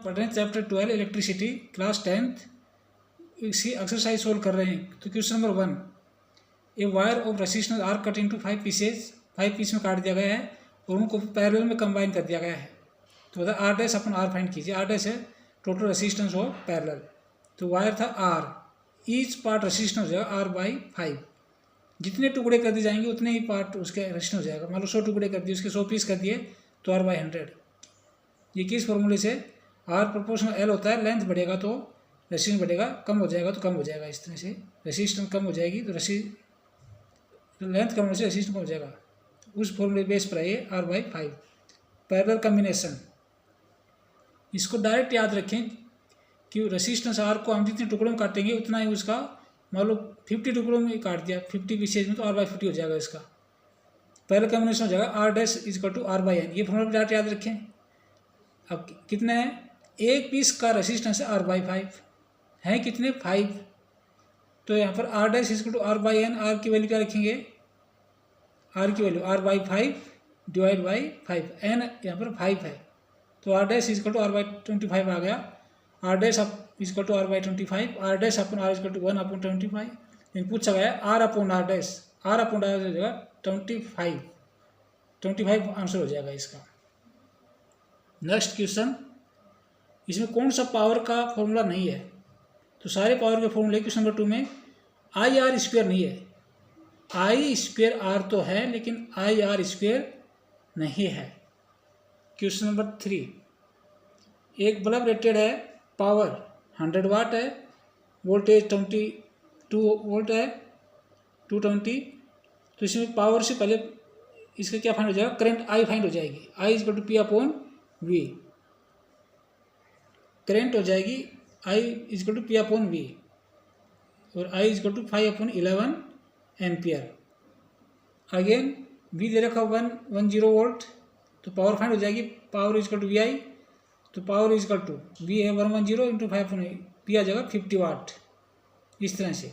पढ़ रहे हैं चैप्टर 12 इलेक्ट्रिसिटी क्लास 10th। इसी एक्सरसाइज सोल्व कर रहे हैं। तो question number 1, a wire of resistance R cut into 5 pieces, 5 piece में काट दिया गया है और उनको पैरेलल में कंबाइन कर दिया गया है। तो बता R dash upon R find कीजिए। आर डैश है टोटल रेसिस्टेंस हो पैरेलल। तो वायर था आर, ईच पार्ट रेसिस्टेंस हो जाएगा R/5। जितने टुकड़े कर दिए जाएंगे उतने ही पार्ट उसके रेसिस्टेंस हो जाएगा। मान लो 100 टुकड़े कर दिए, उसके 100 पीस कर दिए तो R/100। ये किस फॉर्मूले से, R प्रोपोर्शनल L होता है, लेंथ बढ़ेगा तो रेसिस्टेंस बढ़ेगा, कम हो जाएगा तो कम हो जाएगा। इस तरह से रेसिस्टेंस कम हो जाएगी तो लेंथ कम होने से रेसिस्टेंस कम हो जाएगा। उस फॉर्मूले बेस पर है R/5 पैरेलल कम्बिनेशन। इसको डायरेक्ट याद रखें कि रेसिस्टेंस R को हम जितने टुकड़ों में काटेंगे उतना ही उसका, मान लो 50 टुकड़ों में काट दिया 50 पीसेज में, तो R/50 हो जाएगा इसका। पैरेलल कम्बिनेशन हो जाएगा R dash equal to R/n। ये फॉर्मूला डायरेक्ट याद रखें। अब कितने हैं, एक पीस का रेसिस्टेंस है R/5 है कितने 5। तो यहाँ पर R dash equal to R/n। R की वैल्यू क्या रखेंगे, R की value R/5 divide by 5, n यहाँ पर 5 है तो R dash equal to R/25 आ गया। R dash equal to R/25, R dash upon R equal to 1/25। लेकिन पूछा गया R upon R dash, R upon R हो जाएगा 25 आंसर हो जाएगा इसका। नेक्स्ट क्वेश्चन, इसमें कौन सा पावर का फॉर्मूला नहीं है। तो सारे पावर के फॉर्मूले क्वेश्चन नंबर 2 में IR² नहीं है। I²R तो है लेकिन IR² नहीं है। क्वेश्चन नंबर 3, एक बल्ब रेटेड है, पावर 100 वाट है, वोल्टेज 22 वोल्ट है 220। तो इसमें पावर से पहले इसका क्या फाइंड हो जाएगा, करंट I फाइंड हो जाएगी। I equal to P/V, current हो जाएगी I इक्वल टू P/V और I equal to 5/11 ampere. Again V दे रखा 110 वोल्ट, तो पावर फाइंड हो जाएगी, पावर इक्वल टू VI। तो पावर इक्वल टू V है 110 इंटू 5 P आ जाएगा 50 वाट। इस तरह से।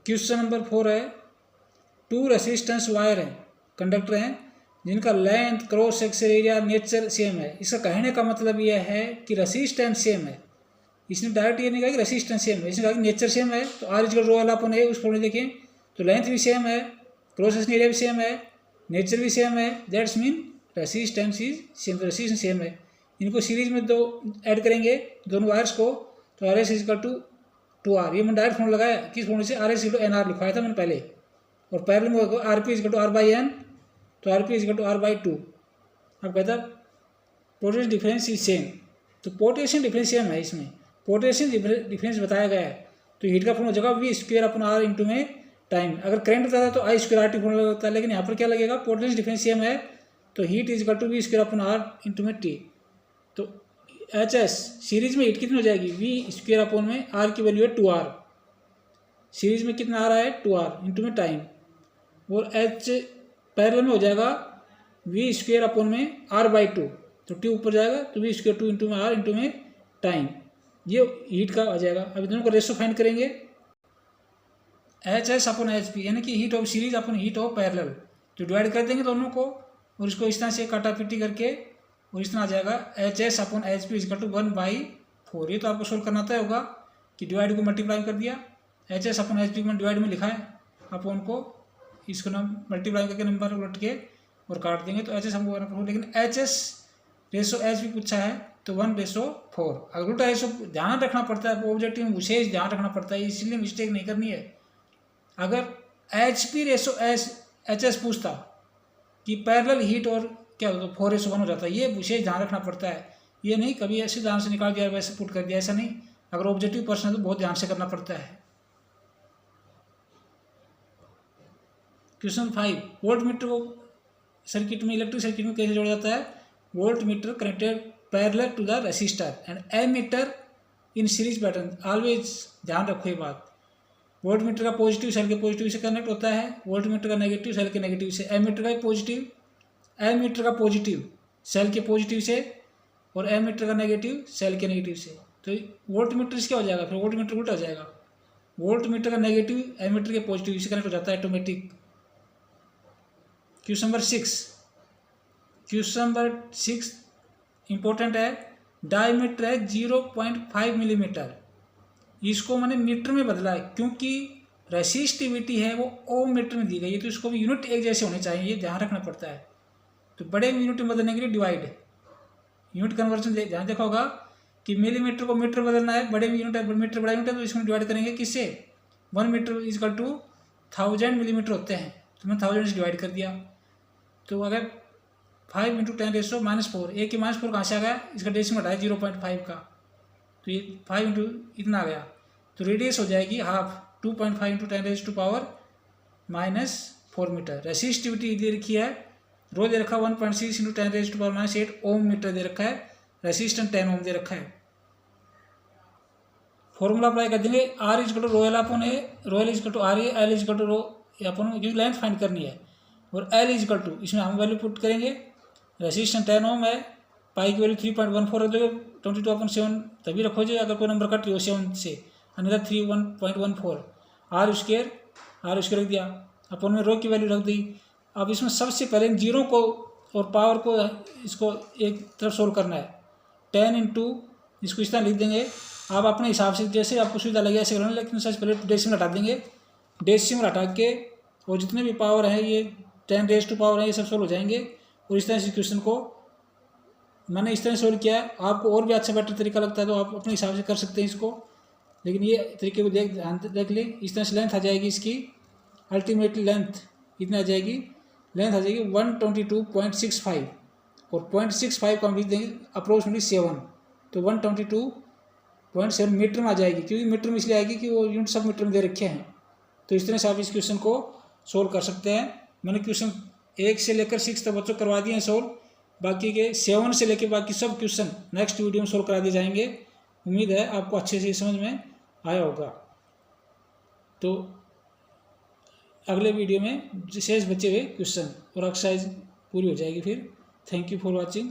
क्वेश्चन नंबर 4 है, 2 रेसिस्टेंस वायर हैं, कंडक्टर हैं, जिनका length cross section area nature same है। इसका कहने का मतलब यह है कि रेसिस्टेंस सेम है। इसने डायरेक्ट ये नहीं कहा कि रेसिस्टेंस सेम है, इसने कहा कि नेचर सेम है। तो R इक्वल रो L अपन है, उस फॉर्मूले देखें तो लेंथ भी सेम है, क्रॉस सेक्शन एरिया भी सेम है, नेचर भी सेम है, that's mean resistance is same. Resistance same है। इनको सीरीज में दो ऐड करेंगे दोनों वायर्स को, तो RS इक्वल टू 2R। ये मैंने डायरेक्ट फॉर्मूला लगाया, किस फॉर्मूले से, RS इक्वल टू NR लिखवाया था मैंने पहले। और पैरेलल में RP इक्वल टू R/n, तो RP इक्वल टू R/2। अब कहता पोटेंशियल डिफरेंस इज सेम, तो पोटेंशियल डिफरेंस सेम है। इसमें पोटेंशियल डिफरेंस बताया गया है तो हीट का फॉर्मूला हो जाएगा V²/R इंटू में टाइम। अगर करंट बताता है तो I²RT फॉर्मूला लगता है, लेकिन यहाँ पर क्या लगेगा, पोटेंशियल डिफरेंस सेम है तो heat is equal to V²/R into में T। तो HS सीरीज में हीट कितनी हो जाएगी, V² में R की वैल्यू है 2R, सीरीज में कितना आ रहा है 2R इंटू में टाइम। और H पैरेलल में हो जाएगा V² में R/2, तो T ऊपर जाएगा तो V² 2 इंटू में R इंटू में टाइम। ये हीट का आ जाएगा। अब दोनों का रेशो फाइंड करेंगे, HS/HP यानी कि heat of series upon heat of parallel. तो डिवाइड कर देंगे दोनों को और इसको इस तरह से काटा पीटी करके और इस तरह आ जाएगा HS/HP इक्वल टू 1/4। ये तो आपको सोल्व करना तय होगा कि डिवाइड को मल्टीप्लाई कर दिया, HS/HP में डिवाइड में लिखा है, अपन को इसको ना मल्टीप्लाई करके नंबर उलट के और काट देंगे तो HS हमको 1/4। लेकिन HS/HP पूछा है तो 1/4। अगर उल्टा रेशो ध्यान रखना पड़ता है, ऑब्जेक्टिव में विशेष ध्यान रखना पड़ता है, इसलिए मिस्टेक नहीं करनी है। अगर HP/HS पूछता कि पैरेलल हीट और क्या होता है 4:1 हो जाता है, ये विशेष ध्यान रखना पड़ता है। ये नहीं कभी ऐसे ध्यान से निकाल दिया वैसे पुट कर दिया, ऐसा नहीं। अगर ऑब्जेक्टिव पर्सन है तो बहुत ध्यान से करना पड़ता है। क्वेश्चन 5, वोल्ट मीटर को सर्किट में, इलेक्ट्रिक सर्किट में कैसे जोड़ा जाता है। Voltmeter connected parallel to the resistor and ammeter in series pattern. Always ध्यान रखो ये बात। वोल्ट मीटर का पॉजिटिव सेल के पॉजिटिव से कनेक्ट होता है, वोल्ट मीटर का नेगेटिव सेल के नेगेटिव से, एमीटर का पॉजिटिव सेल के पॉजिटिव से और एमीटर का नेगेटिव सेल के नेगेटिव से। तो वोल्ट मीटर से क्या हो जाएगा, फिर वोल्ट मीटर उल्टा हो जाएगा। वोल्ट मीटर का नेगेटिव एमीटर के पॉजिटिव से कनेक्ट हो जाता है ऑटोमेटिक। क्वेश्चन नंबर 6, इम्पोर्टेंट है, डायमीटर है 0.5 मिलीमीटर। इसको मैंने मीटर में बदला है क्योंकि रेसिस्टिविटी है वो ओम मीटर में दी गई है, तो इसको भी यूनिट एक जैसे होने चाहिए, ये ध्यान रखना पड़ता है। तो बड़े यूनिट में बदलने के लिए डिवाइड, यूनिट कन्वर्जन ध्यान देखा होगा कि मिलीमीटर को मीटर बदलना है, बड़े यूनिट है, मीटर बड़ा यूनिट है, तो इसमें डिवाइड करेंगे किससे, 1 मीटर इजकल टू 1000 मिलीमीटर होते हैं, तो मैंने 1000 से डिवाइड कर दिया। तो अगर 5 × 10⁻⁴, एक की -4 कहाँ से आ गया, इसका डेसिमल हटाया 0.5 का, तो ये 5 × इतना आ गया, तो रेडियस हो जाएगी हाफ, 2.5 × 10⁻⁻4 मीटर। रेसिस्टिविटी दे रखी है, रो दे रखा 1.6 × 10⁻⁸ ओम मीटर दे रखा है, रेसिस्टेंस 10 ओम दे रखा है। फॉर्मूला अप्लाई कर देंगे, R equal to rho L upon A, rho L equal to R A, L equal to rho upon, क्योंकि लेंथ फाइंड करनी है, और एल इजकल टू इसमें हम वैल्यू पुट करेंगे, रेसिस्टेंस 10 ओम है, पाई की वैल्यू 3.14 रख दोगे, 22/7 तभी रखोगे अगर कोई नंबर कट रही हो 7 से, अन्यथा 3.14, आर स्क्वायर रख दिया, अपन में रो की वैल्यू रख दी। अब इसमें सबसे पहले इन जीरो को और पावर को इसको एक तरफ सोल्व करना है, 10 × इसको इस तरह लिख देंगे, आप अपने हिसाब से जैसे आपको सुविधा लगे ऐसे करना, लेकिन सबसे पहले डेसिमल हटा देंगे, डेसिमल हटा के और जितने भी पावर है ये 10 पावर है ये सब सोल्व हो जाएंगे। और इस तरह से क्वेश्चन को मैंने इस तरह सोल्व किया है, आपको और भी अच्छा बेटर तरीका लगता है तो आप अपने हिसाब से कर सकते हैं इसको, लेकिन ये तरीके को देख ले। इस तरह से लेंथ आ जाएगी इसकी, अल्टीमेटली लेंथ इतना आ जाएगी, लेंथ आ जाएगी 122.65 और 0.65 को हम लिख देंगे अप्रोक्सीमेटली 7, तो 122.7 मीटर में आ जाएगी, क्योंकि मीटर में इसलिए आएगी कि वो यूनिट सब मीटर में दे रखे हैं। तो इस तरह से आप इस क्वेश्चन को सोल्व कर सकते हैं। मैंने क्वेश्चन 1 से लेकर 6 तक बच्चों करवा दिए हैं सोल्व, बाकी के 7 से लेकर बाकी सब क्वेश्चन नेक्स्ट वीडियो में सोल्व करा दिए जाएंगे। उम्मीद है आपको अच्छे से समझ में आया होगा। तो अगले वीडियो में शेष बचे हुए क्वेश्चन और एक्सरसाइज पूरी हो जाएगी फिर। Thank you for watching.